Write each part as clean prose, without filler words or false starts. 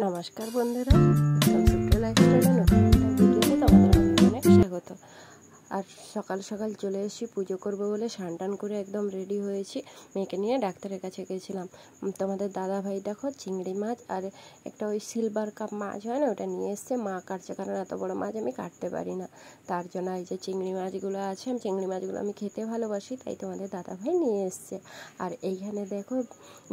নমস্কার বন্ধুরা, ছোট্ট লাইফস্টাইলে নতুন একটা ভিডিওতে তোমাদের অনেক স্বাগত। আর সকাল সকাল চলে এসেছি, পুজো করবো বলে স্নান টান করে একদম রেডি হয়েছি। মেয়েকে নিয়ে ডাক্তারের কাছে গেছিলাম। তোমাদের দাদা ভাই দেখো চিংড়ি মাছ আর একটা ওই সিলভার কাপ মাছ হয় না, ওটা নিয়ে এসছে। মা কাটছে, কারণ এত বড় মাছ আমি কাটতে পারি না। তার জন্য এই যে চিংড়ি মাছগুলো আছে, চিংড়ি মাছগুলো আমি খেতে ভালোবাসি, তাই তোমাদের দাদা ভাই নিয়ে এসছে। আর এইখানে দেখো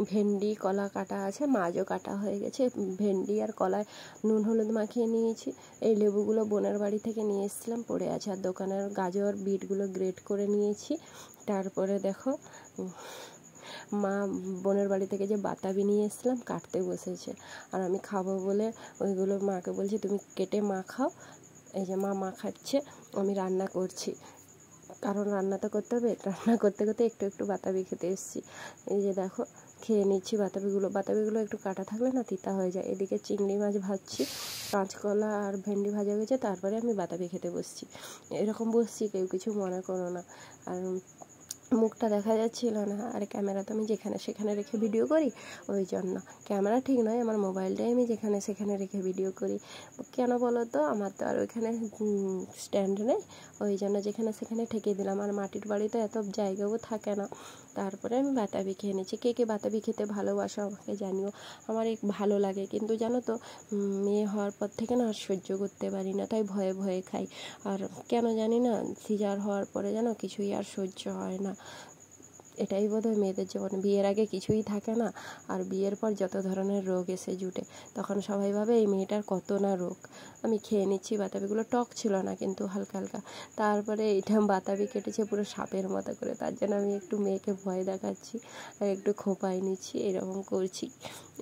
ভেন্ডি কলা কাটা আছে, মাছও কাটা হয়ে গেছে। ভেন্ডি আর কলায় নুন হলুদ মাখিয়ে নিয়েছি। এই লেবুগুলো বোনের বাড়ি থেকে নিয়ে এসেছিলাম, পড়ে আছে। আর দোকানের গাজর বিটগুলো গ্রেট করে নিয়েছি। তারপরে দেখো মা বোনের বাড়ি থেকে যে বাতাবি নিয়ে এসেছিলাম কাটতে বসেছে। আর আমি খাবো বলে ওইগুলো মাকে বলছি তুমি কেটে মা খাও। এই যে মা খাচ্ছে, আমি রান্না করছি, কারণ রান্না তো করতে হবে। রান্না করতে করতে একটু একটু বাতাবি খেতে এসেছি। এই যে দেখো খেয়ে নিচ্ছি বাতাবিগুলো একটু কাটা থাকলে না তিতা হয়ে যায়। এদিকে চিংড়ি মাছ ভাজছি, কাঁচকলা আর ভেন্ডি ভাজা হয়েছে, তারপরে আমি বাতাবি খেতে বসছি। এরকম বসছি, কেউ কিছু মনে করো না। আর মুখটা দেখা যাচ্ছিল না, আর ক্যামেরা তো আমি যেখানে সেখানে রেখে ভিডিও করি, ওই জন্য ক্যামেরা ঠিক নয়, আমার মোবাইলটাই আমি যেখানে সেখানে রেখে ভিডিও করি। কেন বলো তো, আমার তো আর ওইখানে স্ট্যান্ড নেই, ওই জন্য যেখানে সেখানে ঠেকে দিলাম। আর মাটির বাড়িতে এত জায়গাও থাকে না। তারপরে আমি বাতাবি খেয়ে নিচ্ছি। কে কে বাতাবি খেতে ভালোবাসো আমাকে জানিও। আমার ভালো লাগে, কিন্তু জানো তো মেয়ে হওয়ার পর থেকে না আর সহ্য করতে পারি না, তাই ভয়ে ভয়ে খাই। আর কেন জানি না, সিজার হওয়ার পরে যেন কিছুই আর সহ্য হয় না। এটাই বোধহয় মেয়েদের জীবনে, বিয়ের আগে কিছুই থাকে না, আর বিয়ের পর যত ধরনের রোগ এসে জুটে, তখন সবাই ভাবে এই মেয়েটার কত না রোগ। আমি খেয়ে নিচ্ছি, বাতাবিগুলো টক ছিল না কিন্তু হালকা হালকা। তারপরে এইটা বাতাবি কেটেছে পুরো সাপের মতো করে, তার জন্য আমি একটু মেয়েকে ভয় দেখাচ্ছি আর একটু খোঁপাই নিচ্ছি, এরকম করছি।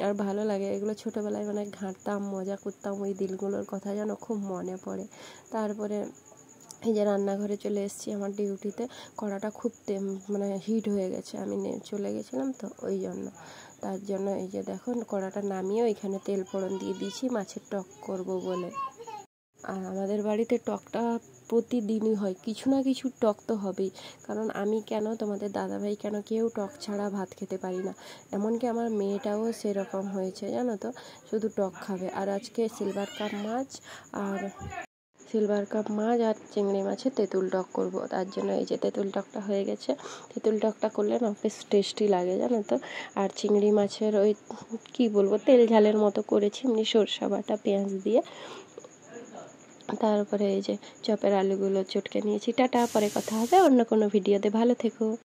আর ভালো লাগে এগুলো, ছোটোবেলায় মানে ঘাঁটতাম, মজা করতাম, ওই দিনগুলোর কথা যেন খুব মনে পড়ে। তারপরে এই যে রান্নাঘরে চলে এসেছি আমার ডিউটিতে। কড়াটা খুব মানে হিট হয়ে গেছে, আমি চলে গেছিলাম তো ওই জন্য। তার জন্য এই যে দেখো কড়াটা নামিয়ে ওইখানে তেল ফোড়ন দিয়ে দিয়েছি মাছের টক করব বলে। আর আমাদের বাড়িতে টকটা প্রতিদিনই হয়, কিছু না কিছু টক তো হবেই। কারণ আমি কেন, তোমাদের দাদাভাই কেন, কেউ টক ছাড়া ভাত খেতে পারি না। এমনকি আমার মেয়েটাও সেরকম হয়েছে জানো তো, শুধু টক খাবে। আর আজকে সিলভার কাপ মাছ আর চিংড়ি মাছের তেঁতুল টক করবো, তার জন্য এই যে তেঁতুল টকটা হয়ে গেছে। তেঁতুল টকটা করলে না বেশ টেস্টি লাগে জানো তো। আর চিংড়ি মাছের ওই কী বলবো, তেল ঝালের মতো করেছি, এমনি সরষা বাটা পেঁয়াজ দিয়ে। তারপরে এই যে চপের আলুগুলো চটকে নিয়েছি। টাটা, পরে কথা হবে অন্য কোনো ভিডিওতে। ভালো থেকো।